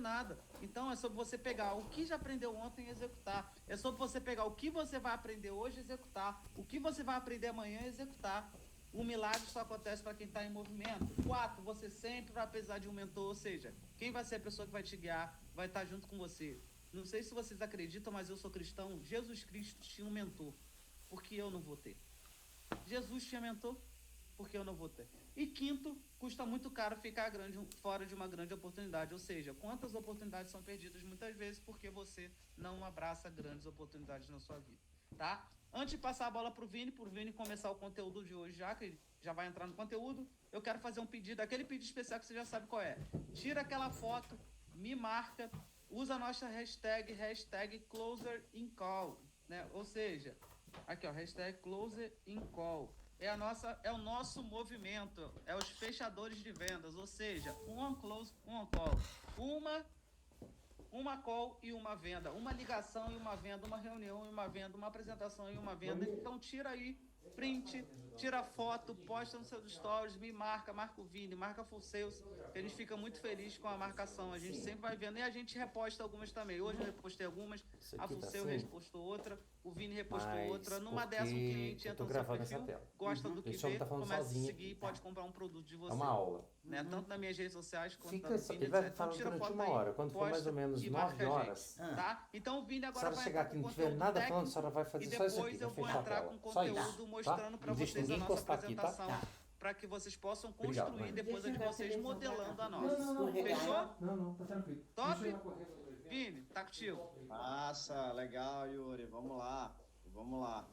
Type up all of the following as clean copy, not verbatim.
nada. Então é sobre você pegar o que já aprendeu ontem e executar. É sobre você pegar o que você vai aprender hoje e executar. O que você vai aprender amanhã e executar. O milagre só acontece para quem está em movimento. 4, você sempre vai precisar de um mentor, ou seja, quem vai ser a pessoa que vai te guiar, vai estar junto com você. Não sei se vocês acreditam, mas eu sou cristão. Jesus Cristo tinha um mentor. Por que eu não vou ter? Jesus tinha mentor, porque eu não vou ter. E quinto, custa muito caro ficar fora de uma grande oportunidade. Ou seja, quantas oportunidades são perdidas muitas vezes porque você não abraça grandes oportunidades na sua vida, tá? Antes de passar a bola pro Vini começar o conteúdo de hoje, já que ele já vai entrar no conteúdo, eu quero fazer um pedido, aquele pedido especial que você já sabe qual é. Tira aquela foto, me marca, usa a nossa hashtag #CloserInCall, né? Ou seja, aqui ó, #CloserInCall. É o nosso movimento, é os fechadores de vendas, ou seja, um on close, um on call. Uma call e uma venda, uma ligação e uma venda, uma reunião e uma venda, uma apresentação e uma venda. Então tira aí, print, tira foto, posta nos seus stories, me marca o Vini, marca Full Sales, que a gente fica muito feliz com a marcação. A gente sempre vai vendo e a gente reposta algumas também. Hoje eu repostei algumas, Isso a aqui Full tá Sales assim, repostou outra, o Vini repostou mas outra. Numa dessa, um porque cliente eu tô entra no seu gravando essa perfil, tela. gosta do que Esse homem vê, tá falando começa a sozinho seguir aqui, e tá? pode comprar um produto de É uma você. aula. Né? Tanto nas minhas redes sociais quanto na Fica, do Vini, ele vai etc. Então falando tira durante foto uma aí, hora. Quando for mais ou posta menos e 9 marca a horas, gente, tá? Então o Vini se a agora senhora vai chegar entrar aqui com e não tiver conteúdo nada falando, a técnico senhora vai e fazer só isso aqui, depois eu vai vou fechar a entrar tela. com Só conteúdo isso, tá? mostrando para Não deixa vocês a ninguém nossa encostar aqui, tá? apresentação, para que vocês possam Obrigado, construir mãe. depois a de vocês modelando a nossa. Fechou? Não, tá tranquilo. Top? Vini, tá contigo. Massa, legal, Yuri. Vamos lá, vamos lá.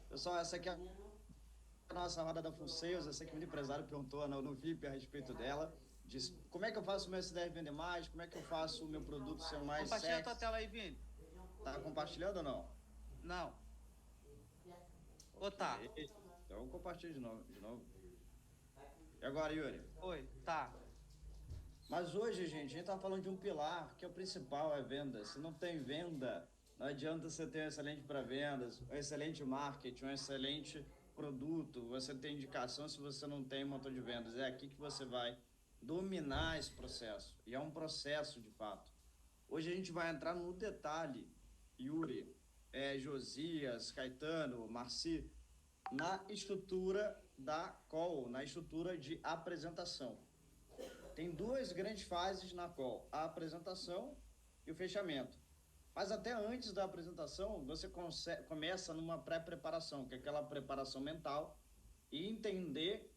Pessoal, essa aqui é a nossa roda da Full Sales. Eu sei que o empresário perguntou no VIP a respeito dela. Disse, como é que eu faço o meu SDR vender mais? Como é que eu faço o meu produto ser mais Compartilha a tua sexy? tela aí, Vini. Tá compartilhando ou não? Não. Ou tá? Ok. Então compartilha de novo. E agora, Yuri? Oi, tá. Mas hoje, gente, a gente tá falando de um pilar que é o principal, é venda. Se não tem venda, não adianta você ter um excelente para vendas, um excelente marketing, um excelente produto, você tem indicação se você não tem motor de vendas. É aqui que você vai dominar esse processo. E é um processo, de fato. Hoje a gente vai entrar no detalhe, Yuri, Josias, Caetano, Marci, na estrutura da call, na estrutura de apresentação. Tem duas grandes fases na call, a apresentação e o fechamento. Mas até antes da apresentação, você começa numa pré-preparação, que é aquela preparação mental, e entender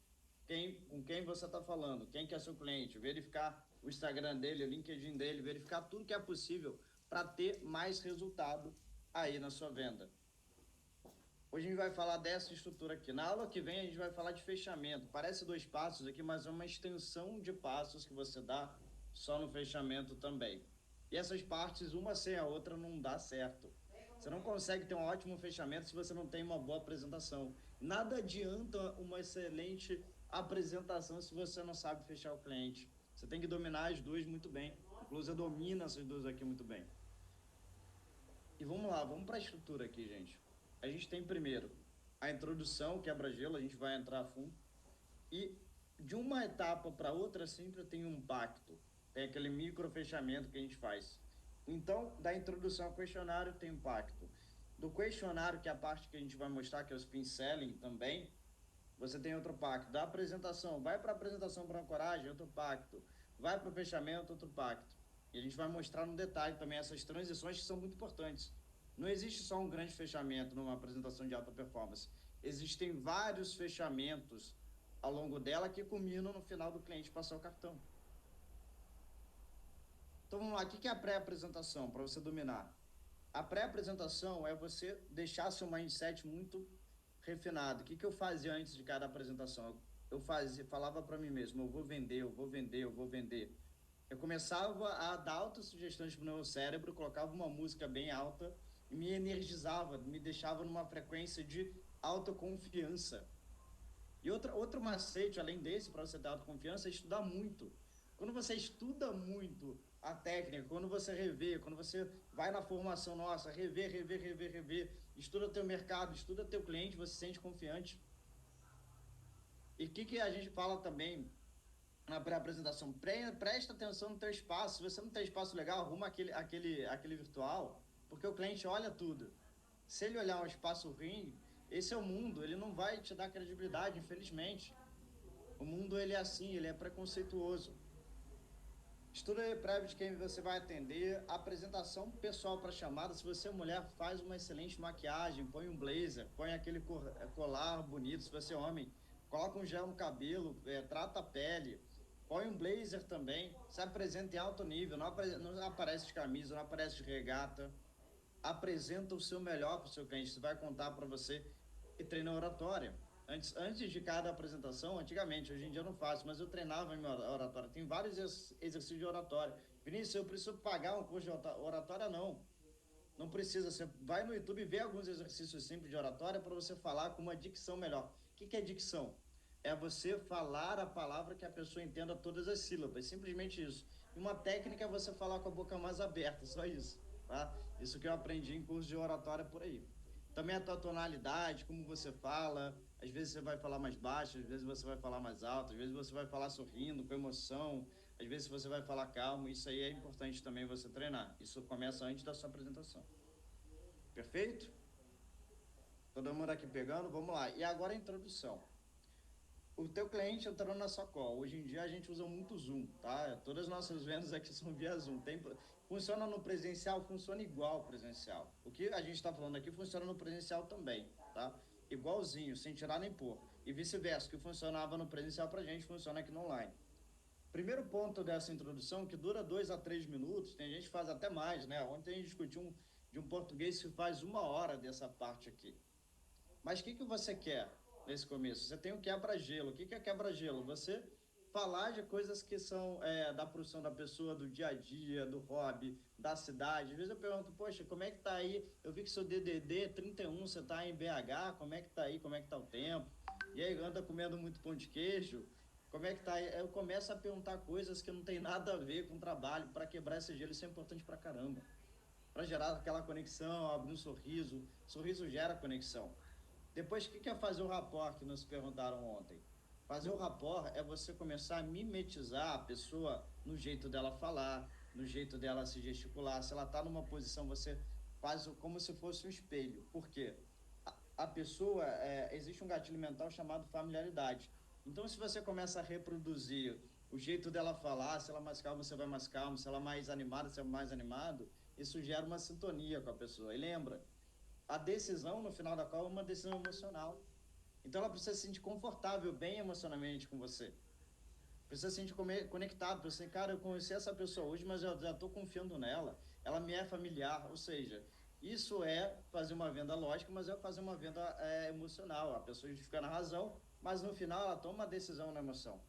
com quem você está falando, quem que é seu cliente, verificar o Instagram dele, o LinkedIn dele, verificar tudo que é possível para ter mais resultado aí na sua venda. Hoje a gente vai falar dessa estrutura aqui. Na aula que vem a gente vai falar de fechamento. Parece 2 passos aqui, mas é uma extensão de passos que você dá só no fechamento também. E essas partes, uma sem a outra, não dá certo. Você não consegue ter um ótimo fechamento se você não tem uma boa apresentação. Nada adianta uma excelente apresentação se você não sabe fechar o cliente. Você tem que dominar as duas muito bem. Inclusive, domina essas duas aqui muito bem. E vamos lá, vamos para a estrutura aqui, gente. A gente tem primeiro a introdução, quebra-gelo, a gente vai entrar a fundo. E de uma etapa para outra sempre tem um pacto. Tem aquele micro fechamento que a gente faz. Então, da introdução ao questionário tem um pacto. Do questionário, que é a parte que a gente vai mostrar, que é o spin selling também, você tem outro pacto. Da apresentação, vai para a apresentação para ancoragem, outro pacto. Vai para o fechamento, outro pacto. E a gente vai mostrar no detalhe também essas transições que são muito importantes. Não existe só um grande fechamento numa apresentação de alta performance. Existem vários fechamentos ao longo dela que culminam no final do cliente passar o cartão. Então vamos lá, o que é a pré-apresentação para você dominar? A pré-apresentação é você deixar seu mindset muito refinado. O que eu fazia antes de cada apresentação? Falava para mim mesmo, eu vou vender, eu vou vender, eu vou vender. Eu começava a dar autossugestões para o meu cérebro, colocava uma música bem alta e me energizava, me deixava numa frequência de autoconfiança. E outro macete, além desse, para você ter autoconfiança, é estudar muito. Quando você estuda muito a técnica, quando você revê, quando você vai na formação nossa, rever, estuda teu mercado, estuda teu cliente, você se sente confiante. E o que a gente fala também na pré-apresentação, presta atenção no teu espaço. Se você não tem espaço legal, arruma aquele virtual, porque o cliente olha tudo. Se ele olhar um espaço ruim, esse é o mundo, ele não vai te dar credibilidade, infelizmente. O mundo, ele é assim, ele é preconceituoso. Estuda prévio de quem você vai atender, apresentação pessoal para chamada. Se você é mulher, faz uma excelente maquiagem, põe um blazer, põe aquele colar bonito. Se você é homem, coloca um gel no cabelo, trata a pele, põe um blazer também, se apresenta em alto nível, não aparece de camisa, não aparece de regata, apresenta o seu melhor para o seu cliente. Isso vai contar para você e treina oratória. Antes de cada apresentação, antigamente, hoje em dia eu não faço, mas eu treinava em minha oratória. Tem vários exercícios de oratória. Vinícius, eu preciso pagar um curso de oratória? Não. Não precisa. Você vai no YouTube e vê alguns exercícios simples de oratória para você falar com uma dicção melhor. O que é dicção? É você falar a palavra que a pessoa entenda todas as sílabas. Simplesmente isso. E uma técnica é você falar com a boca mais aberta, só isso. Tá? Isso que eu aprendi em curso de oratória por aí. Também a tua tonalidade, como você fala. Às vezes você vai falar mais baixo, às vezes você vai falar mais alto, às vezes você vai falar sorrindo, com emoção, às vezes você vai falar calmo. Isso aí é importante também você treinar. Isso começa antes da sua apresentação. Perfeito? Todo mundo aqui pegando? Vamos lá. E agora a introdução. O teu cliente entrando na sua call. Hoje em dia a gente usa muito Zoom, tá? Todas as nossas vendas aqui são via Zoom. Funciona no presencial, funciona igual presencial. O que a gente está falando aqui funciona no presencial também, tá? Igualzinho, sem tirar nem pôr. E vice-versa, o que funcionava no presencial pra gente, funciona aqui no online. Primeiro ponto dessa introdução, que dura 2 a 3 minutos, tem gente que faz até mais, né? Ontem a gente discutiu de um português que faz 1 hora dessa parte aqui. Mas o que você quer nesse começo? Você tem o quebra-gelo. O que é quebra-gelo? Você falar de coisas que são da profissão da pessoa, do dia a dia, do hobby, da cidade. Às vezes eu pergunto, poxa, como é que tá aí? Eu vi que seu DDD 31, você tá em BH, como é que tá aí? Como é que tá o tempo? E aí, anda comendo muito pão de queijo? Como é que tá aí? Eu começo a perguntar coisas que não tem nada a ver com o trabalho, para quebrar esse gelo. Isso é importante pra caramba. Para gerar aquela conexão, abrir um sorriso. Sorriso gera conexão. Depois, o que é fazer o rapport que nos perguntaram ontem? Fazer o rapport é você começar a mimetizar a pessoa no jeito dela falar, no jeito dela se gesticular. Se ela está numa posição, você faz como se fosse um espelho. Por quê? A pessoa, existe um gatilho mental chamado familiaridade. Então, se você começa a reproduzir o jeito dela falar, se ela mais calma, você vai mais calmo, se ela mais animada, você é mais animado, isso gera uma sintonia com a pessoa. E lembra, a decisão no final da call é uma decisão emocional. Então ela precisa se sentir confortável, bem emocionalmente com você. Precisa se sentir conectado. Precisa, cara, eu conheci essa pessoa hoje, mas eu já estou confiando nela. Ela me é familiar. Ou seja, isso é fazer uma venda lógica, mas é fazer uma venda emocional. A pessoa fica na razão, mas no final ela toma uma decisão na emoção.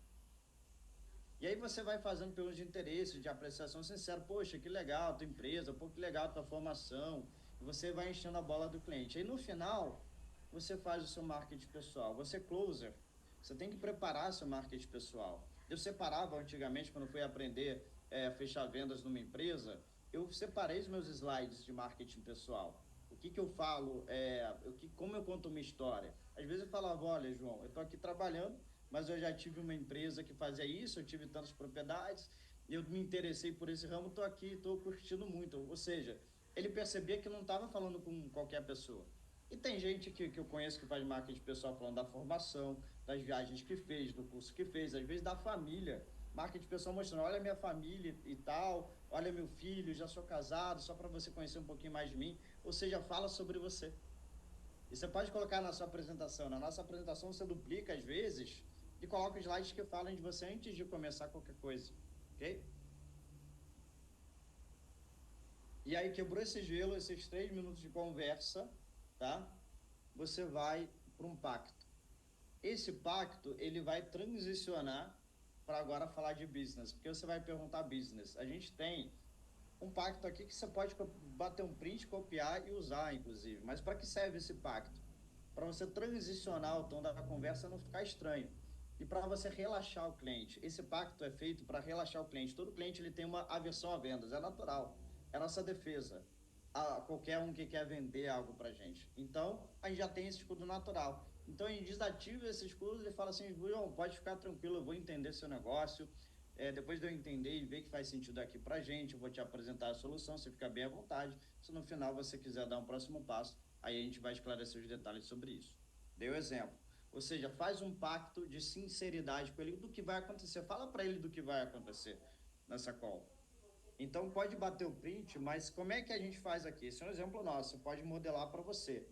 E aí você vai fazendo perguntas de interesse, de apreciação sincera. Poxa, que legal a tua empresa, pô, que legal a tua formação. E você vai enchendo a bola do cliente. Aí no final, você faz o seu marketing pessoal. Você é closer, você tem que preparar seu marketing pessoal. Eu separava antigamente, quando eu fui aprender a fechar vendas numa empresa, eu separei os meus slides de marketing pessoal. O que eu falo, como eu conto uma história. Às vezes eu falava, olha, João, eu estou aqui trabalhando, mas eu já tive uma empresa que fazia isso, eu tive tantas propriedades, eu me interessei por esse ramo, estou aqui, estou curtindo muito. Ou seja, ele percebia que não estava falando com qualquer pessoa. E tem gente que eu conheço que faz marketing pessoal falando da formação, das viagens que fez, do curso que fez, às vezes da família. Marketing pessoal mostrando, olha minha família e tal, olha meu filho, já sou casado, só para você conhecer um pouquinho mais de mim. Ou seja, fala sobre você. E você pode colocar na sua apresentação. Na nossa apresentação você duplica às vezes e coloca slides que falam de você antes de começar qualquer coisa. Ok? E aí quebrou esse gelo, esses 3 minutos de conversa, tá? Você vai para um pacto. Esse pacto, ele vai transicionar para agora falar de business, porque você vai perguntar business. A gente tem um pacto aqui que você pode bater um print, copiar e usar, inclusive. Mas para que serve esse pacto? Para você transicionar o tom da conversa não ficar estranho. E para você relaxar o cliente. Esse pacto é feito para relaxar o cliente. Todo cliente ele tem uma aversão a vendas, é natural. É a nossa defesa. A qualquer um que quer vender algo para a gente. Então, a gente já tem esse escudo natural. Então, a gente desativa esses cursos e fala assim, João, pode ficar tranquilo, eu vou entender seu negócio. Depois de eu entender e ver que faz sentido aqui para a gente, eu vou te apresentar a solução, você fica bem à vontade. Se no final você quiser dar um próximo passo, aí a gente vai esclarecer os detalhes sobre isso. Dei o exemplo. Ou seja, faz um pacto de sinceridade com ele do que vai acontecer. Fala para ele do que vai acontecer nessa call. Então, pode bater o print, mas como é que a gente faz aqui? Esse é um exemplo nosso, você pode modelar para você.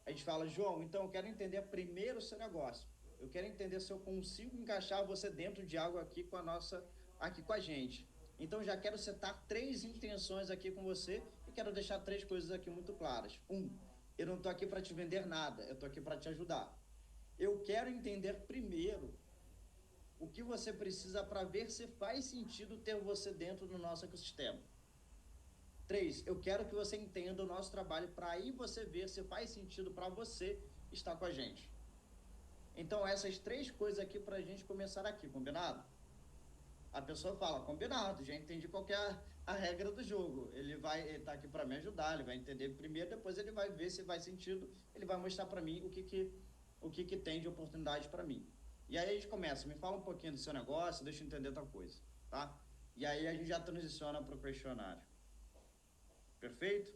A gente fala, João, então eu quero entender primeiro o seu negócio. Eu quero entender se eu consigo encaixar você dentro de algo aqui com a gente. Então, já quero setar 3 intenções aqui com você e quero deixar 3 coisas aqui muito claras. Eu não estou aqui para te vender nada, eu estou aqui para te ajudar. Eu quero entender primeiro o que você precisa para ver se faz sentido ter você dentro do nosso ecossistema. 3, eu quero que você entenda o nosso trabalho para aí você ver se faz sentido para você estar com a gente. Então, essas 3 coisas aqui para a gente começar aqui, combinado? A pessoa fala, combinado, já entendi qual que é a regra do jogo. Ele tá aqui para me ajudar, ele vai entender primeiro, depois ele vai ver se faz sentido, ele vai mostrar para mim o que tem de oportunidade para mim. E aí a gente começa, me fala um pouquinho do seu negócio, deixa eu entender tal coisa, tá? E aí a gente já transiciona para o questionário. Perfeito?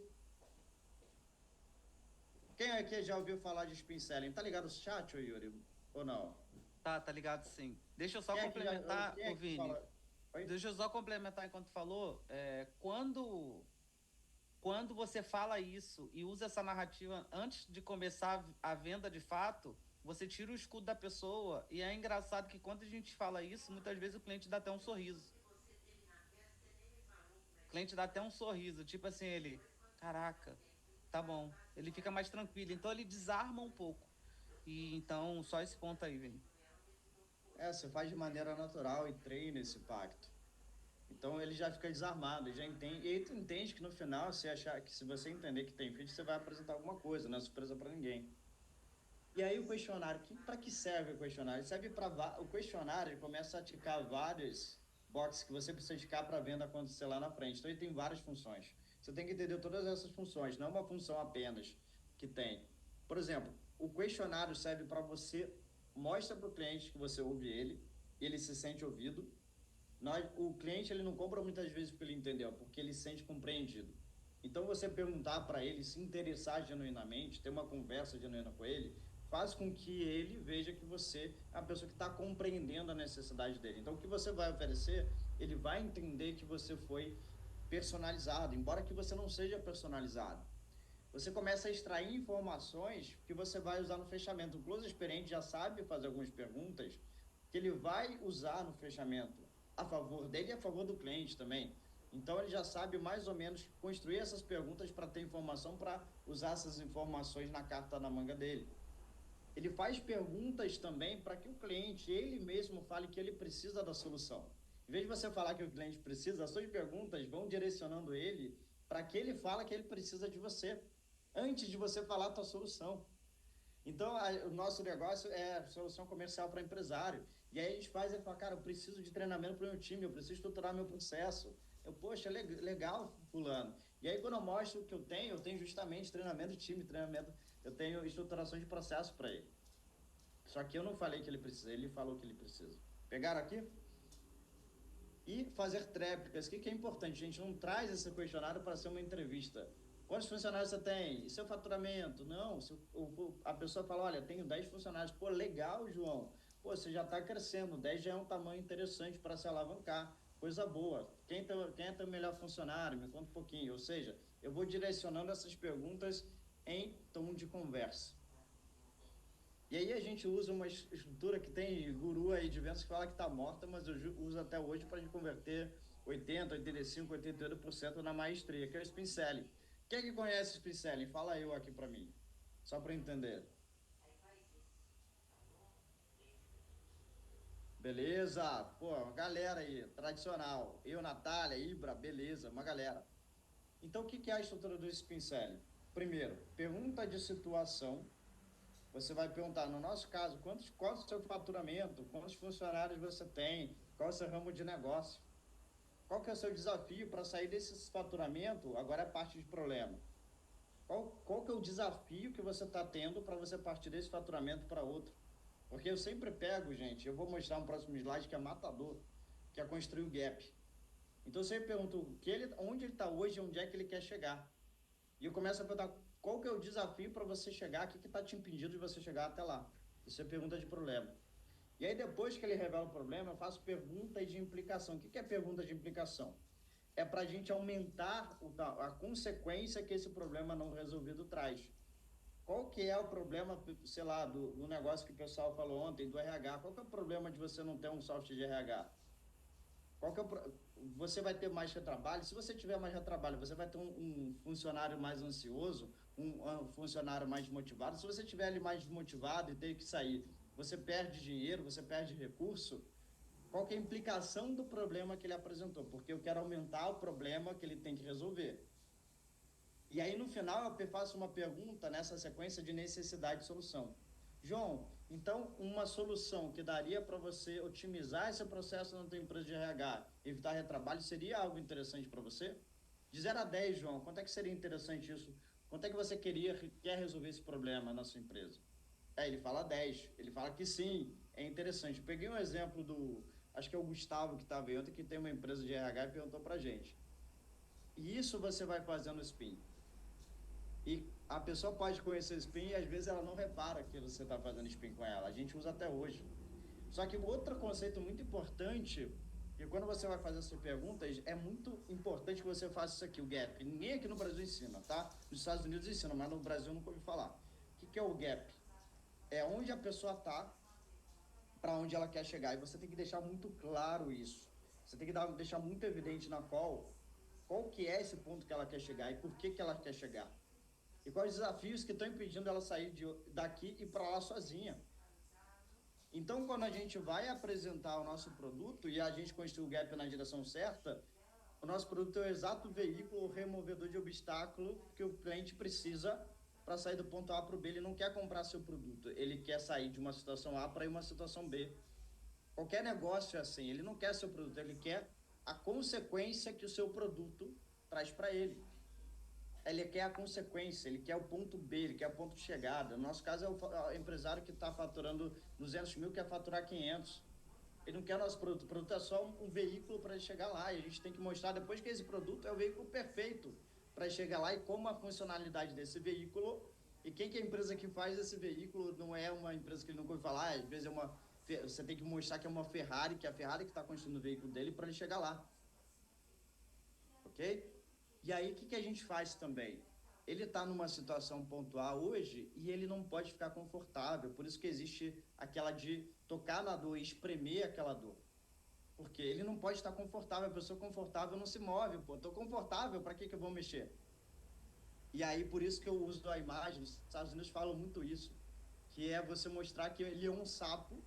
Quem aqui já ouviu falar de spin selling? Tá ligado no chat, ô Yuri? Ou não? Tá ligado sim. Deixa eu só Quem complementar, quem o Vini. Deixa eu só complementar enquanto falou. Quando você fala isso e usa essa narrativa antes de começar a venda de fato, você tira o escudo da pessoa. E é engraçado que quando a gente fala isso, muitas vezes o cliente dá até um sorriso. O cliente dá até um sorriso, tipo assim, ele, caraca, tá bom. Ele fica mais tranquilo. Então ele desarma um pouco. E então, só esse ponto aí, Vini. Você faz de maneira natural e treina esse pacto. Então ele já fica desarmado, já entende. E aí tu entende que no final, se você entender que tem fit, você vai apresentar alguma coisa, não é surpresa para ninguém. E aí o questionário, para que serve o questionário? Serve para o questionário, ele começa a ticar vários boxes que você precisa ticar para a venda acontecer lá na frente. Então ele tem várias funções. Você tem que entender todas essas funções, não é uma função apenas que tem. Por exemplo, o questionário serve para você mostra para o cliente que você ouve ele se sente ouvido. O cliente ele não compra muitas vezes porque ele entendeu, porque ele se sente compreendido. Então você perguntar para ele, se interessar genuinamente, ter uma conversa genuína com ele, faz com que ele veja que você é a pessoa que está compreendendo a necessidade dele. Então o que você vai oferecer, ele vai entender que você foi personalizado, embora que você não seja personalizado. Você começa a extrair informações que você vai usar no fechamento. O close experiente já sabe fazer algumas perguntas que ele vai usar no fechamento a favor dele e a favor do cliente também. Então ele já sabe mais ou menos construir essas perguntas para ter informação, para usar essas informações na carta na manga dele. Ele faz perguntas também para que o cliente, ele mesmo, fale que ele precisa da solução. Em vez de você falar que o cliente precisa, as suas perguntas vão direcionando ele para que ele fale que ele precisa de você, antes de você falar a tua solução. Então, o nosso negócio é solução comercial para empresário. E aí a gente faz e fala, cara, eu preciso de treinamento para o meu time, eu preciso estruturar meu processo. Poxa, legal, fulano. E aí quando eu mostro o que eu tenho justamente treinamento de time, eu tenho estruturação de processo para ele. Só que eu não falei que ele precisa, ele falou que ele precisa. Pegaram aqui? E fazer tréplicas, o que é importante? A gente não traz esse questionário para ser uma entrevista. Quantos funcionários você tem? E seu faturamento? Não, a pessoa fala, olha, tenho 10 funcionários. Pô, legal, João. Pô, você já está crescendo, 10 já é um tamanho interessante para se alavancar. Coisa boa. Quem é teu melhor funcionário? Me conta um pouquinho. Ou seja, eu vou direcionando essas perguntas em tom de conversa. E aí a gente usa uma estrutura que tem guru aí de vendas que fala que está morta, mas eu uso até hoje para converter 80, 85, 88% na maestria, que é o spin selling. Quem é que conhece o spin selling? Fala eu aqui para mim, só para entender. Beleza? Pô, uma galera aí, tradicional. Eu, Natália, Ibra, beleza, uma galera. Então, o que é a estrutura do spin selling? Primeiro, pergunta de situação. Você vai perguntar, no nosso caso, qual é o seu faturamento, quantos funcionários você tem, qual é o seu ramo de negócio, qual que é o seu desafio para sair desse faturamento, agora é a parte de problema. Qual que é o desafio que você está tendo para você partir desse faturamento para outro? Porque eu sempre pego, gente, eu vou mostrar um próximo slide que é matador, que é construir o gap. Então eu sempre pergunto onde ele está hoje e onde é que ele quer chegar. E eu começo a perguntar qual que é o desafio para você chegar, o que está te impedindo de você chegar até lá. Isso é pergunta de problema. E aí depois que ele revela o problema, eu faço perguntas de implicação. O que é pergunta de implicação? É para a gente aumentar a consequência que esse problema não resolvido traz. Qual que é o problema, sei lá, do negócio que o pessoal falou ontem, do RH? Qual que é o problema de você não ter um software de RH? Qual que é você vai ter mais retrabalho? Se você tiver mais retrabalho, você vai ter um funcionário mais ansioso, um funcionário mais desmotivado. Se você tiver ele mais desmotivado e ter que sair, você perde dinheiro, você perde recurso. Qual que é a implicação do problema que ele apresentou? Porque eu quero aumentar o problema que ele tem que resolver. E aí, no final, eu faço uma pergunta nessa sequência de necessidade e solução. João, então, uma solução que daria para você otimizar esse processo na tua empresa de RH, evitar retrabalho, seria algo interessante para você? De 0 a 10, João, quanto é que seria interessante isso? Quanto é que você quer resolver esse problema na sua empresa? Ele fala 10. Ele fala que sim, é interessante. Eu peguei um exemplo acho que é o Gustavo que estava aí ontem, que tem uma empresa de RH e perguntou para a gente. E isso você vai fazer no Spin. E a pessoa pode conhecer o Spin e às vezes ela não repara que você está fazendo Spin com ela. A gente usa até hoje. Só que outro conceito muito importante, e quando você vai fazer essas perguntas, é muito importante que você faça isso aqui, o gap. Ninguém aqui no Brasil ensina, tá? Nos Estados Unidos ensina, mas no Brasil eu nunca ouvi falar. O que é o gap? É onde a pessoa está, para onde ela quer chegar. E você tem que deixar muito claro isso. Você tem que deixar muito evidente qual que é esse ponto que ela quer chegar e por que ela quer chegar. E quais os desafios que estão impedindo ela sair daqui e para lá sozinha. Então, quando a gente vai apresentar o nosso produto e a gente construir o gap na direção certa, o nosso produto é o exato veículo, o removedor de obstáculo que o cliente precisa para sair do ponto A para o B. Ele não quer comprar seu produto, ele quer sair de uma situação A para ir uma situação B. Qualquer negócio é assim, ele não quer seu produto, ele quer a consequência que o seu produto traz para ele. Ele quer a consequência, ele quer o ponto B, ele quer o ponto de chegada. No nosso caso é o empresário que está faturando 200 mil, quer faturar 500. Ele não quer o nosso produto, o produto é só um veículo para ele chegar lá. E a gente tem que mostrar depois que esse produto é o veículo perfeito para ele chegar lá e como a funcionalidade desse veículo. E quem que é a empresa que faz esse veículo não é uma empresa que ele nunca ouviu falar, às vezes você tem que mostrar que é uma Ferrari, que é a Ferrari que está construindo o veículo dele para ele chegar lá. Ok? E aí, o que a gente faz também? Ele está numa situação pontual hoje e ele não pode ficar confortável. Por isso que existe aquela de tocar na dor e espremer aquela dor. Porque ele não pode estar confortável. A pessoa confortável não se move. Pô, estou confortável, para que eu vou mexer? E aí, por isso que eu uso a imagem. Os Estados Unidos falam muito isso. Que é você mostrar que ele é um sapo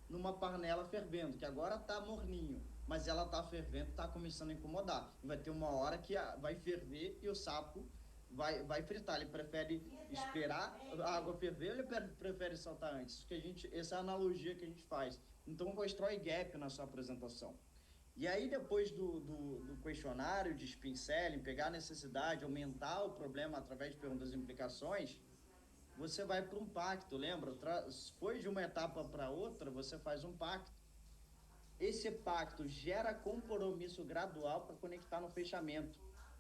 numa panela fervendo, que agora está morninho. Mas ela está fervendo, está começando a incomodar. Vai ter uma hora que vai ferver e o sapo vai fritar. Ele prefere esperar a água ferver ou ele prefere saltar antes? Essa é a analogia que a gente faz. Então, constrói gap na sua apresentação. E aí, depois do questionário de spin selling, pegar a necessidade, aumentar o problema através de perguntas e implicações, você vai para um pacto, lembra? Foi de uma etapa para outra, você faz um pacto. Esse pacto gera compromisso gradual para conectar no fechamento.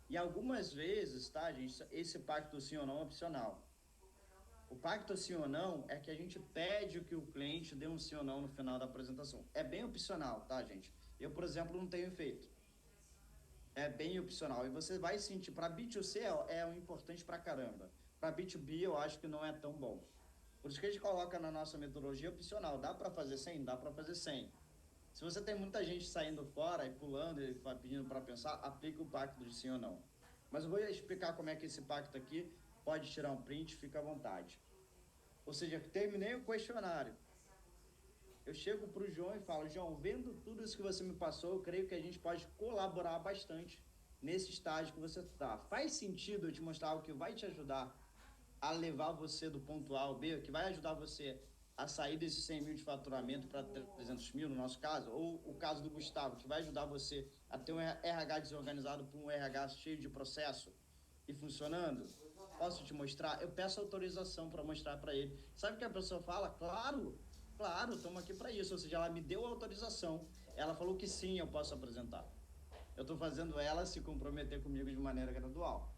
E algumas vezes, tá, gente, esse pacto sim ou não é opcional. O pacto sim ou não é que a gente pede que o cliente dê um sim ou não no final da apresentação. É bem opcional, tá, gente? Eu, por exemplo, não tenho feito. É bem opcional. E você vai sentir, para B2C é um importante pra caramba. Para B2B eu acho que não é tão bom. Por isso que a gente coloca na nossa metodologia opcional. Dá para fazer 100? Dá para fazer 100. Se você tem muita gente saindo fora e pulando e pedindo para pensar, aplica o pacto de sim ou não. Mas eu vou explicar como é que esse pacto aqui pode tirar um print, fica à vontade. Ou seja, terminei o questionário. Eu chego para o João e falo, João, vendo tudo isso que você me passou, eu creio que a gente pode colaborar bastante nesse estágio que você está. Faz sentido eu te mostrar algo que vai te ajudar a levar você do ponto A ao B, que vai ajudar você a sair desses 100 mil de faturamento para 300 mil, no nosso caso, ou o caso do Gustavo, que vai ajudar você a ter um RH desorganizado para um RH cheio de processo. e funcionando? Posso te mostrar? Eu peço autorização para mostrar para ele. Sabe o que a pessoa fala? Claro, claro, estamos aqui para isso. Ou seja, ela me deu autorização. Ela falou que sim, eu posso apresentar. Eu estou fazendo ela se comprometer comigo de maneira gradual.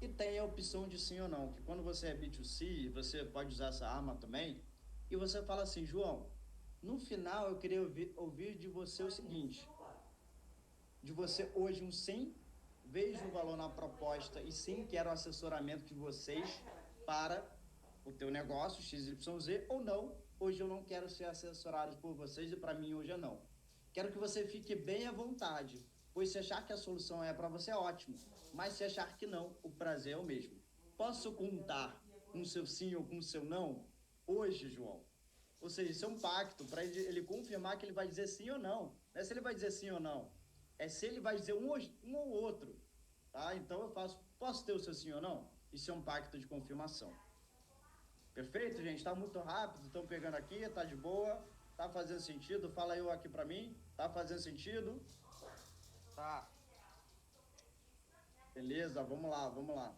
E tem a opção de sim ou não, que quando você é B2C, você pode usar essa arma também, e você fala assim, João, no final eu queria ouvir de você o seguinte, de você hoje um sim, vejo o valor na proposta e sim quero o assessoramento de vocês para o teu negócio XYZ, ou não, hoje eu não quero ser assessorado por vocês e para mim hoje é não. Quero que você fique bem à vontade, pois se achar que a solução é para você, é ótimo, mas se achar que não, o prazer é o mesmo. Posso contar com o seu sim ou com o seu não hoje, João? Ou seja, isso é um pacto para ele confirmar que ele vai dizer sim ou não. Não é se ele vai dizer sim ou não, é se ele vai dizer um ou outro. Tá? Então eu posso ter o seu sim ou não? Isso é um pacto de confirmação. Perfeito, gente? Tá muito rápido, estão pegando aqui, tá de boa, tá fazendo sentido? Fala eu aqui para mim, tá fazendo sentido? Tá. Beleza, vamos lá, vamos lá.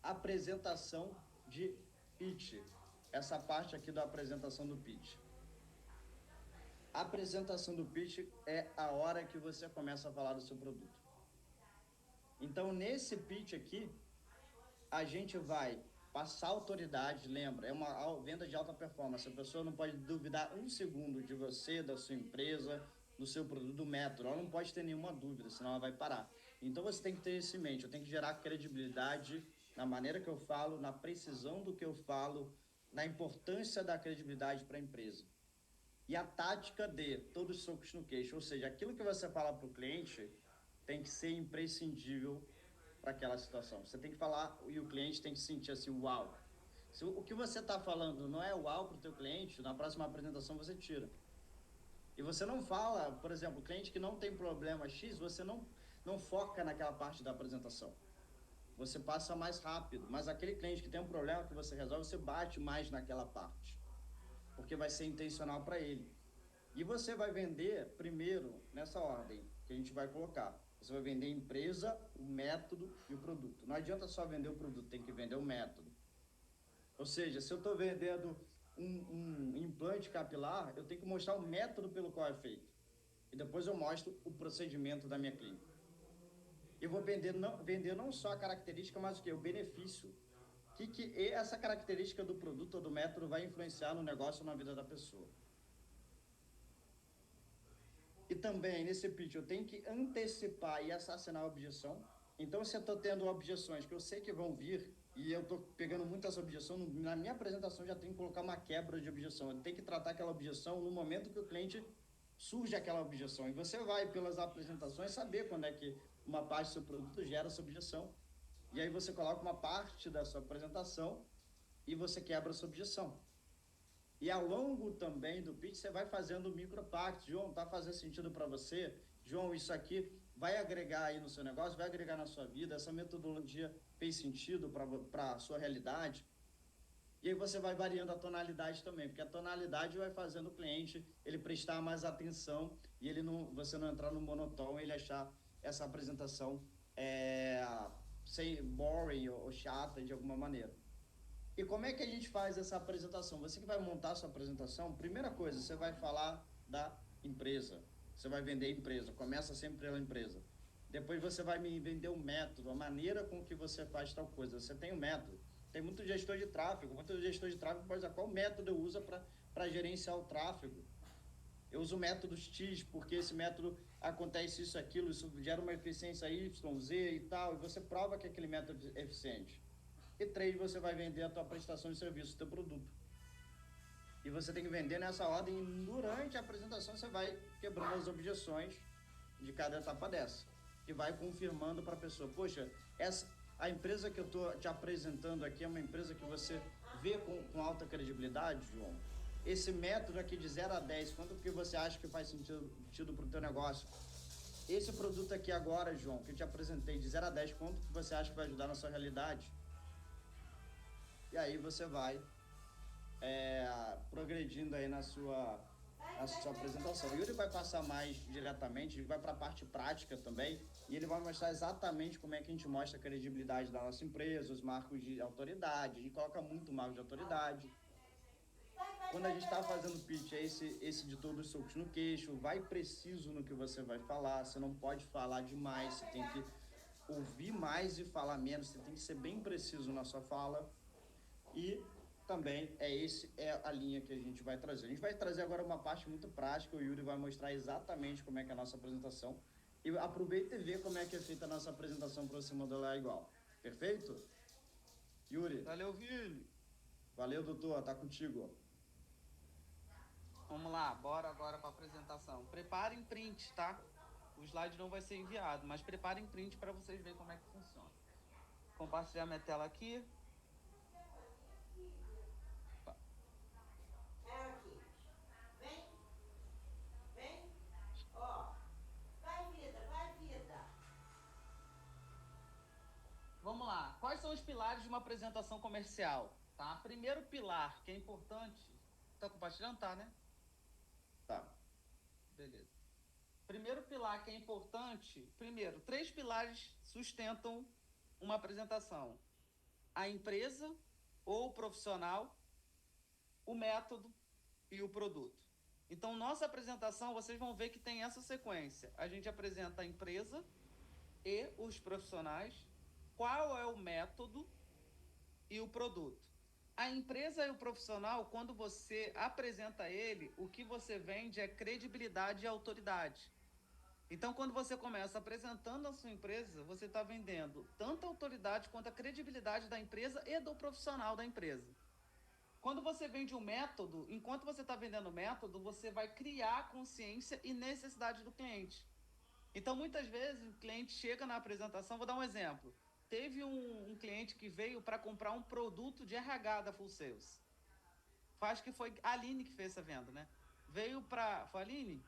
Apresentação de pitch. Essa parte aqui da apresentação do pitch. A apresentação do pitch é a hora que você começa a falar do seu produto. Então, nesse pitch aqui, a gente vai passar autoridade, lembra, é uma venda de alta performance, a pessoa não pode duvidar um segundo de você, da sua empresa, do seu produto, do método, ela não pode ter nenhuma dúvida, senão ela vai parar. Então você tem que ter isso em mente, eu tenho que gerar credibilidade na maneira que eu falo, na precisão do que eu falo, na importância da credibilidade para a empresa. E a tática de todos os socos no queixo, ou seja, aquilo que você fala para o cliente tem que ser imprescindível para aquela situação. Você tem que falar e o cliente tem que sentir assim, uau. Se o que você está falando não é uau para o teu cliente, na próxima apresentação você tira. E você não fala, por exemplo, o cliente que não tem problema X, você não foca naquela parte da apresentação. Você passa mais rápido, mas aquele cliente que tem um problema que você resolve, você bate mais naquela parte, porque vai ser intencional para ele. E você vai vender primeiro nessa ordem que a gente vai colocar. Você vai vender a empresa, o método e o produto. Não adianta só vender o produto, tem que vender o método. Ou seja, se eu estou vendendo um implante capilar, eu tenho que mostrar o método pelo qual é feito. E depois eu mostro o procedimento da minha clínica. Eu vou vender não só a característica, mas o que? O benefício. Que essa característica do produto ou do método vai influenciar no negócio ou na vida da pessoa. E também, nesse pitch, eu tenho que antecipar e assassinar a objeção. Então, se eu estou tendo objeções que eu sei que vão vir, e eu estou pegando muitas objeções, na minha apresentação já tenho que colocar uma quebra de objeção. Eu tenho que tratar aquela objeção no momento que o cliente surge aquela objeção. E você vai, pelas apresentações, saber quando é que uma parte do seu produto gera essa objeção. E aí você coloca uma parte da sua apresentação e você quebra essa objeção. E ao longo também do pitch, você vai fazendo micropactos. João, está fazendo sentido para você? João, isso aqui vai agregar aí no seu negócio, vai agregar na sua vida? Essa metodologia fez sentido para a sua realidade? E aí você vai variando a tonalidade também, porque a tonalidade vai fazendo o cliente ele prestar mais atenção e você não entrar no monotone e ele achar essa apresentação sem boring ou chata de alguma maneira. E como é que a gente faz essa apresentação? Você que vai montar a sua apresentação, primeira coisa, você vai falar da empresa. Você vai vender a empresa, começa sempre pela empresa. Depois você vai me vender o método, a maneira com que você faz tal coisa. Você tem um método. Tem muito gestor de tráfego. Muito gestor de tráfego pode dizer qual método eu uso para gerenciar o tráfego. Eu uso o método X, porque esse método acontece isso, aquilo, isso gera uma eficiência Y, Z e tal, e você prova que aquele método é eficiente. E 3, você vai vender a tua prestação de serviço, o teu produto. E você tem que vender nessa ordem e durante a apresentação você vai quebrando as objeções de cada etapa dessa. E vai confirmando para a pessoa, poxa, a empresa que eu estou te apresentando aqui é uma empresa que você vê com alta credibilidade, João. Esse método aqui de 0 a 10, quanto que você acha que faz sentido para o teu negócio? Esse produto aqui agora, João, que eu te apresentei de 0 a 10, quanto que você acha que vai ajudar na sua realidade? E aí você vai progredindo aí na sua a sua apresentação. O Yuri vai passar mais diretamente, ele vai para a parte prática também, e ele vai mostrar exatamente como é que a gente mostra a credibilidade da nossa empresa, os marcos de autoridade, a gente coloca muito marco de autoridade. Quando a gente está fazendo pitch, é esse de todos os socos no queixo, vai preciso no que você vai falar, você não pode falar demais, você tem que ouvir mais e falar menos, você tem que ser bem preciso na sua fala. E também é a linha que a gente vai trazer. A gente vai trazer agora uma parte muito prática, o Yuri vai mostrar exatamente como é que é a nossa apresentação. E aproveita e vê como é que é feita a nossa apresentação para você modelar igual. Perfeito? Yuri. Valeu, Vini. Valeu, doutor. Tá contigo. Vamos lá, bora agora para a apresentação. Preparem print, tá? O slide não vai ser enviado, mas preparem print para vocês verem como é que funciona. Compartilhar minha tela aqui. Vamos lá. Quais são os pilares de uma apresentação comercial? Tá? Primeiro pilar, que é importante. Tá compartilhando? Tá, né? Tá. Beleza. Primeiro pilar que é importante. Primeiro, 3 pilares sustentam uma apresentação: a empresa ou o profissional, o método e o produto. Então, nossa apresentação, vocês vão ver que tem essa sequência. A gente apresenta a empresa e os profissionais, qual é o método e o produto. A empresa e o profissional, quando você apresenta ele, o que você vende é credibilidade e autoridade. Então, quando você começa apresentando a sua empresa, você está vendendo tanto a autoridade quanto a credibilidade da empresa e do profissional da empresa. Quando você vende um método, enquanto você está vendendo o método, você vai criar a consciência e necessidade do cliente. Então, muitas vezes, o cliente chega na apresentação, vou dar um exemplo. Teve um cliente que veio para comprar um produto de RH da Full Sales. Acho que foi a Aline que fez essa venda, né? Veio para... Foi a Aline?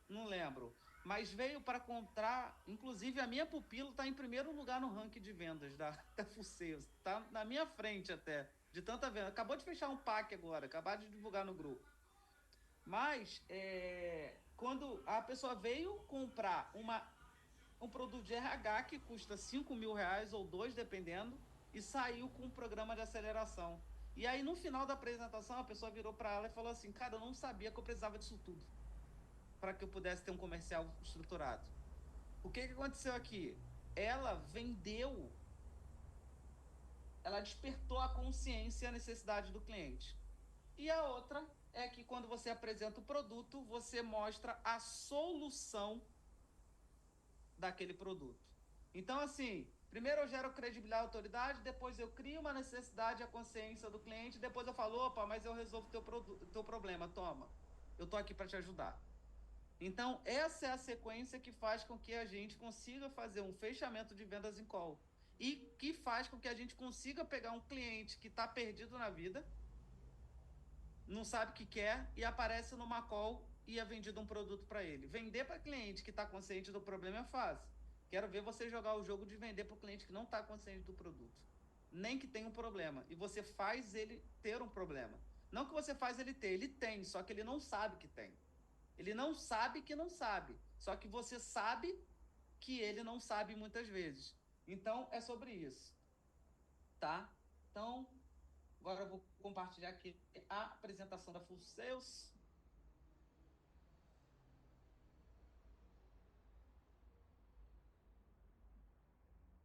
Não lembro. Mas veio para comprar... Inclusive, a minha pupila está em primeiro lugar no ranking de vendas da Full Sales. Está na minha frente até, de tanta venda. Acabou de fechar um pack agora, acabaram de divulgar no grupo. Mas, quando a pessoa veio comprar um produto de RH que custa R$ 5.000 ou 2, dependendo, e saiu com um programa de aceleração. E aí, no final da apresentação, a pessoa virou para ela e falou assim: cara, eu não sabia que eu precisava disso tudo para que eu pudesse ter um comercial estruturado. O que aconteceu aqui? Ela vendeu, ela despertou a consciência e a necessidade do cliente. E a outra é que quando você apresenta o produto, você mostra a solução daquele produto. Então, assim, primeiro eu gero credibilidade e autoridade, depois eu crio uma necessidade e a consciência do cliente, depois eu falo: opa, mas eu resolvo teu problema, toma, eu tô aqui para te ajudar. Então, essa é a sequência que faz com que a gente consiga fazer um fechamento de vendas em call. E que faz com que a gente consiga pegar um cliente que está perdido na vida, não sabe o que quer, e aparece numa call e é vendido um produto para ele. Vender para cliente que está consciente do problema é fácil. Quero ver você jogar o jogo de vender para o cliente que não está consciente do produto, nem que tem um problema. E você faz ele ter um problema. Não que você faz ele ter, ele tem, só que ele não sabe que tem. Ele não sabe que não sabe, só que você sabe que ele não sabe muitas vezes. Então, é sobre isso, tá? Então, agora eu vou compartilhar aqui a apresentação da Full Sales.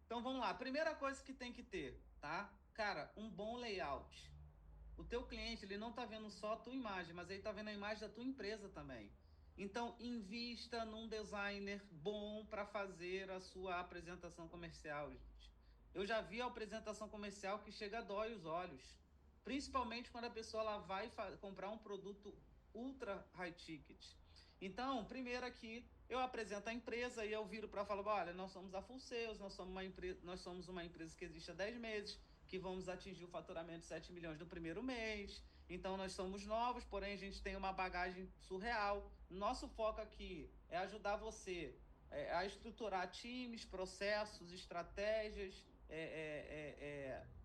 Então, vamos lá. Primeira coisa que tem que ter, tá? Cara, um bom layout. O teu cliente, ele não está vendo só a tua imagem, mas ele está vendo a imagem da tua empresa também. Então, invista num designer bom para fazer a sua apresentação comercial, gente. Eu já vi a apresentação comercial que chega a dói os olhos. Principalmente quando a pessoa ela vai comprar um produto ultra high ticket. Então, primeiro aqui, eu apresento a empresa e eu viro para falar: olha, nós somos a Full Sales, nós somos uma empresa que existe há 10 meses, que vamos atingir o faturamento de 7 milhões no primeiro mês. Então, nós somos novos, porém, a gente tem uma bagagem surreal. Nosso foco aqui é ajudar você a estruturar times, processos, estratégias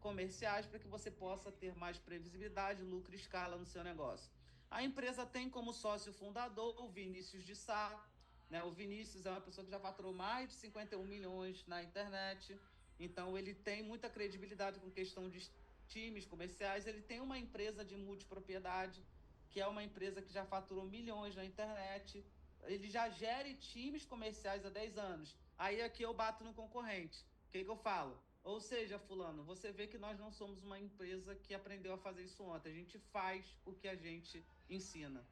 comerciais para que você possa ter mais previsibilidade, lucro e escala no seu negócio. A empresa tem como sócio fundador o Vinícius de Sá, né? O Vinícius é uma pessoa que já faturou mais de 51 milhões na internet, então ele tem muita credibilidade com questão de times comerciais. Ele tem uma empresa de multipropriedade, que é uma empresa que já faturou milhões na internet. Ele já gere times comerciais há 10 anos. Aí aqui eu bato no concorrente. O que eu falo? Ou seja, fulano, você vê que nós não somos uma empresa que aprendeu a fazer isso ontem. A gente faz o que a gente ensina.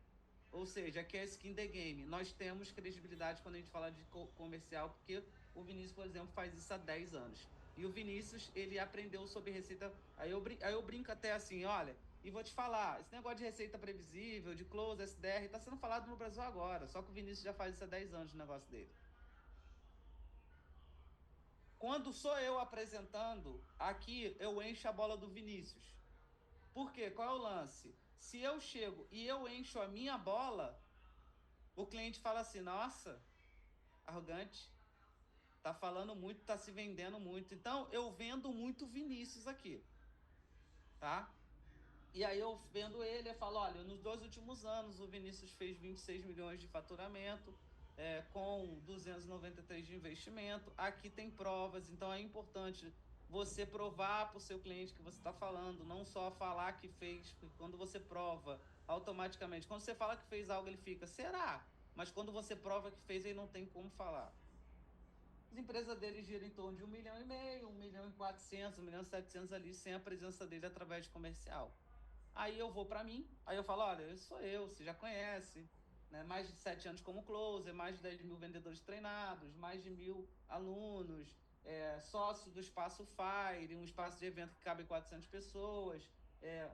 Ou seja, aqui é skin the game. Nós temos credibilidade quando a gente fala de comercial, porque o Vinícius, por exemplo, faz isso há 10 anos. E o Vinícius, ele aprendeu sobre receita. Aí eu brinco até assim, olha, e vou te falar, esse negócio de receita previsível, de close, SDR, está sendo falado no Brasil agora. Só que o Vinícius já faz isso há 10 anos, o negócio dele. Quando sou eu apresentando, aqui eu encho a bola do Vinícius. Por quê? Qual é o lance? Se eu chego e eu encho a minha bola, o cliente fala assim: nossa, arrogante, tá falando muito, tá se vendendo muito. Então, eu vendo muito Vinícius aqui, tá? E aí eu vendo ele, eu falo: olha, nos 2 últimos anos o Vinícius fez 26 milhões de faturamento, com 293 de investimento. Aqui tem provas, então é importante você provar para o seu cliente que você está falando, não só falar que fez, porque quando você prova, automaticamente, quando você fala que fez algo, ele fica, será? Mas quando você prova que fez, ele não tem como falar. As empresas dele giram em torno de 1,5 milhão, 1,4 milhão, 1,7 milhão ali, sem a presença dele através de comercial. Aí eu vou para mim, aí eu falo, olha, eu sou eu, você já conhece, né? Mais de 7 anos como closer, mais de 10 mil vendedores treinados, mais de 1.000 alunos, sócio do Espaço Fire, um espaço de evento que cabe 400 pessoas,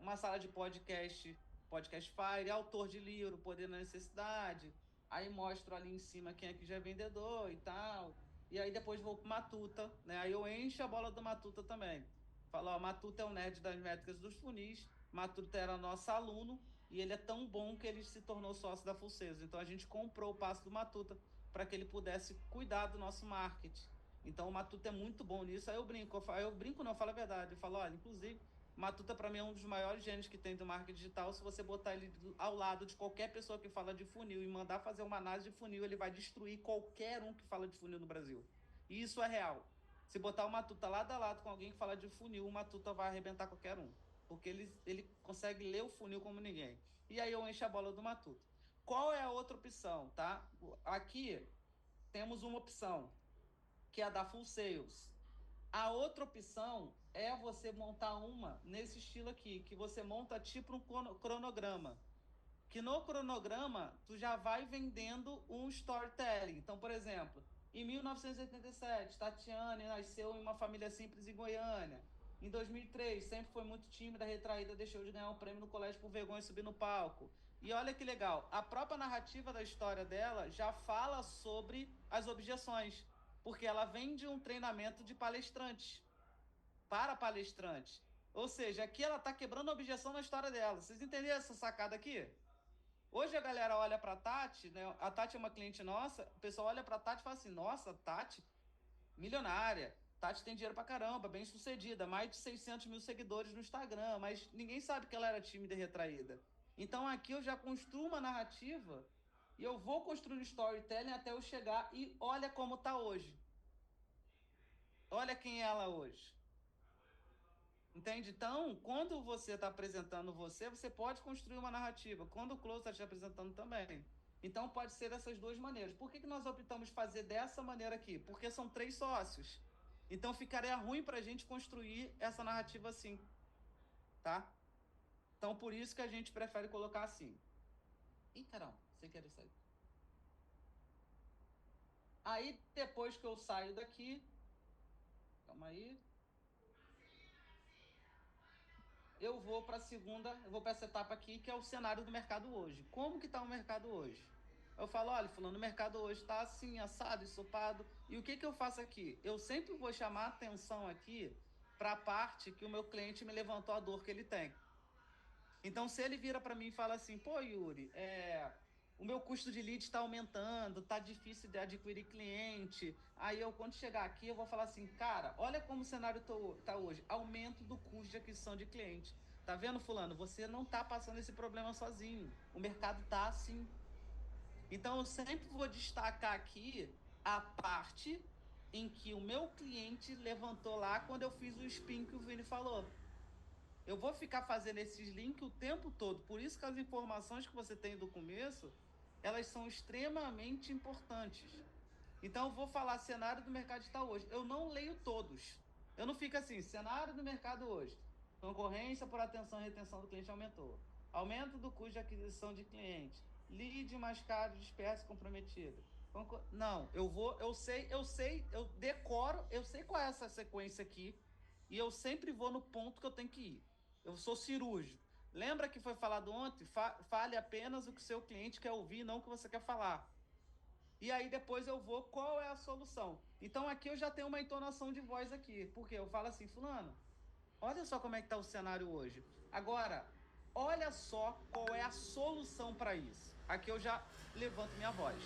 uma sala de podcast Fire, autor de livro, Poder na Necessidade. Aí mostro ali em cima quem aqui já é vendedor e tal. E aí depois vou para Matuta, né? Aí eu encho a bola do Matuta também. Falo, ó, Matuta é o nerd das métricas dos funis. Matuta era nosso aluno e ele é tão bom que ele se tornou sócio da Fulcesa. Então a gente comprou o passe do Matuta para que ele pudesse cuidar do nosso marketing. Então o Matuta é muito bom nisso. Aí eu brinco não, eu falo a verdade. Eu falo, olha, inclusive, Matuta para mim é um dos maiores gênios que tem do marketing digital. Se você botar ele ao lado de qualquer pessoa que fala de funil e mandar fazer uma análise de funil, ele vai destruir qualquer um que fala de funil no Brasil. E isso é real. Se botar o Matuta lado a lado com alguém que fala de funil, o Matuta vai arrebentar qualquer um. Porque ele consegue ler o funil como ninguém. E aí eu encho a bola do Matuta. Qual é a outra opção, tá? Aqui temos uma opção, que é a da Full Sales. A outra opção é você montar uma nesse estilo aqui, que você monta tipo um cronograma. Que no cronograma tu já vai vendendo um storytelling. Então, por exemplo, em 1987, Tatiane nasceu em uma família simples em Goiânia. Em 2003, sempre foi muito tímida, retraída, deixou de ganhar um prêmio no colégio por vergonha de subir no palco. E olha que legal, a própria narrativa da história dela já fala sobre as objeções, porque ela vem de um treinamento de palestrantes, para palestrantes. Ou seja, aqui ela está quebrando a objeção na história dela. Vocês entenderam essa sacada aqui? Hoje a galera olha para a Tati, né? A Tati é uma cliente nossa, o pessoal olha para a Tati e fala assim: nossa, Tati, milionária. Tati tem dinheiro pra caramba, bem sucedida, mais de 600 mil seguidores no Instagram, mas ninguém sabe que ela era tímida e retraída. Então aqui eu já construo uma narrativa e eu vou construir storytelling até eu chegar e olha como tá hoje. Olha quem é ela hoje. Entende? Então, quando você está apresentando você pode construir uma narrativa. Quando o close está te apresentando também. Então, pode ser dessas duas maneiras. Por que nós optamos fazer dessa maneira aqui? Porque são 3 sócios. Então, ficaria ruim para a gente construir essa narrativa assim, tá? Então, por isso que a gente prefere colocar assim. Ih, caramba, sem querer sair. Aí, depois que eu saio daqui... Calma aí. Eu vou para essa etapa aqui, que é o cenário do mercado hoje. Como que está o mercado hoje? Eu falo, olha, fulano, o mercado hoje está assim, assado, ensopado. E o que que eu faço aqui? Eu sempre vou chamar a atenção aqui para a parte que o meu cliente me levantou a dor que ele tem. Então, se ele vira para mim e fala assim, pô, Yuri, o meu custo de lead está aumentando, está difícil de adquirir cliente. Aí eu, quando chegar aqui, eu vou falar assim, cara, olha como o cenário tá hoje. Aumento do custo de aquisição de cliente. Tá vendo, fulano? Você não tá passando esse problema sozinho. O mercado tá assim. Então, eu sempre vou destacar aqui a parte em que o meu cliente levantou lá quando eu fiz o spin que o Vini falou. Eu vou ficar fazendo esses links o tempo todo. Por isso que as informações que você tem do começo, elas são extremamente importantes. Então, eu vou falar cenário do mercado está hoje. Eu não leio todos. Eu não fico assim, cenário do mercado hoje. Concorrência por atenção e retenção do cliente aumentou. Aumento do custo de aquisição de cliente. Lead mais caro, disperso e comprometido. Não, eu decoro, eu sei qual é essa sequência aqui e eu sempre vou no ponto que eu tenho que ir. Eu sou cirúrgico. Lembra que foi falado ontem? Fale apenas o que o seu cliente quer ouvir, não o que você quer falar. E aí depois eu vou, qual é a solução? Então aqui eu já tenho uma entonação de voz aqui, porque eu falo assim, fulano, olha só como é que está o cenário hoje. Agora, olha só qual é a solução para isso. Aqui eu já levanto minha voz,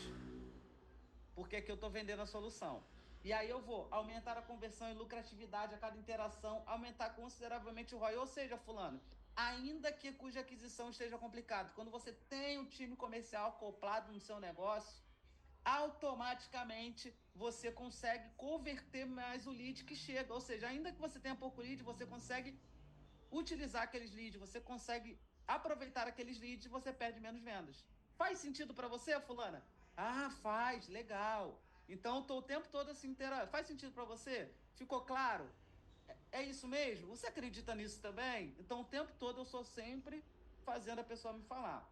porque aqui eu estou vendendo a solução. E aí eu vou aumentar a conversão e lucratividade a cada interação, aumentar consideravelmente o ROI, ou seja, fulano, ainda que cuja aquisição esteja complicado, quando você tem um time comercial acoplado no seu negócio, automaticamente você consegue converter mais o lead que chega. Ou seja, ainda que você tenha pouco lead, você consegue utilizar aqueles leads, você consegue aproveitar aqueles leads e você perde menos vendas. Faz sentido para você, fulana? Ah, faz, legal. Então, estou o tempo todo assim, faz sentido para você? Ficou claro? É isso mesmo? Você acredita nisso também? Então, o tempo todo eu sou sempre fazendo a pessoa me falar.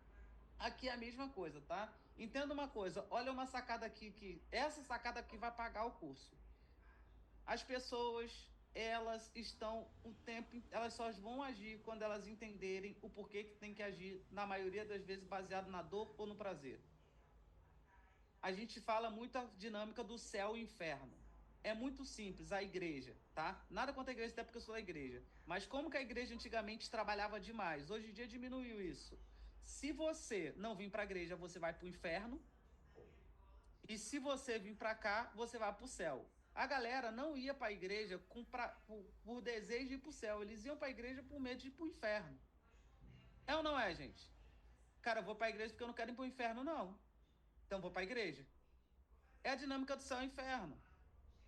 Aqui é a mesma coisa, tá? Entenda uma coisa, olha uma sacada aqui que essa sacada aqui vai pagar o curso. As pessoas, elas estão o tempo, elas só vão agir quando elas entenderem o porquê que tem que agir, na maioria das vezes baseado na dor ou no prazer. A gente fala muito a dinâmica do céu e inferno. É muito simples, a igreja, tá? Nada contra a igreja, até porque eu sou da igreja. Mas como que a igreja antigamente trabalhava demais? Hoje em dia diminuiu isso. Se você não vir para a igreja, você vai para o inferno. E se você vir para cá, você vai para o céu. A galera não ia para a igreja por desejo de ir para o céu. Eles iam para a igreja por medo de ir para o inferno. É ou não é, gente? Cara, eu vou para a igreja porque eu não quero ir para o inferno, não. Então vou para a igreja. É a dinâmica do céu e inferno.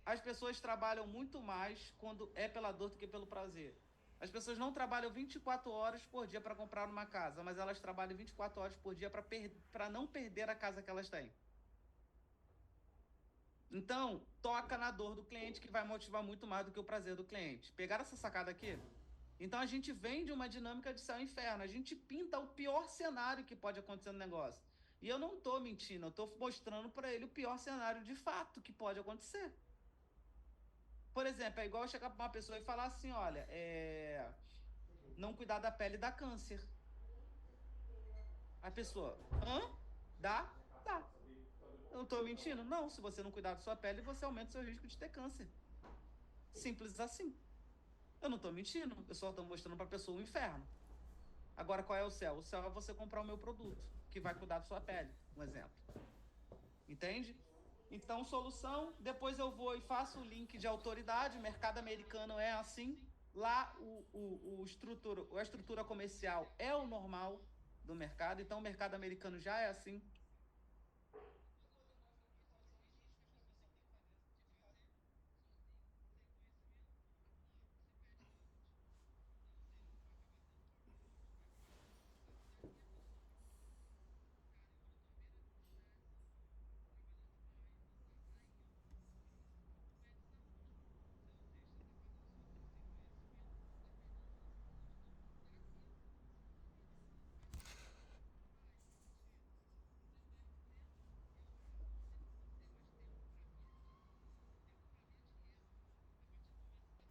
As pessoas trabalham muito mais quando é pela dor do que pelo prazer. As pessoas não trabalham 24 horas por dia para comprar uma casa, mas elas trabalham 24 horas por dia para não perder a casa que elas têm. Então, toca na dor do cliente, que vai motivar muito mais do que o prazer do cliente. Pegaram essa sacada aqui? Então, a gente vem de uma dinâmica de céu e inferno. A gente pinta o pior cenário que pode acontecer no negócio. E eu não estou mentindo, eu estou mostrando para ele o pior cenário de fato que pode acontecer. Por exemplo, é igual eu chegar para uma pessoa e falar assim, olha, não cuidar da pele dá câncer. A pessoa, hã? Dá? Dá. Eu não estou mentindo? Não, se você não cuidar da sua pele, você aumenta o seu risco de ter câncer. Simples assim. Eu não estou mentindo, eu só estou mostrando para a pessoa o inferno. Agora, qual é o céu? O céu é você comprar o meu produto, que vai cuidar da sua pele, um exemplo. Entende? Então, solução, depois eu vou e faço o link de autoridade, mercado americano é assim, lá a estrutura comercial é o normal do mercado, então o mercado americano já é assim.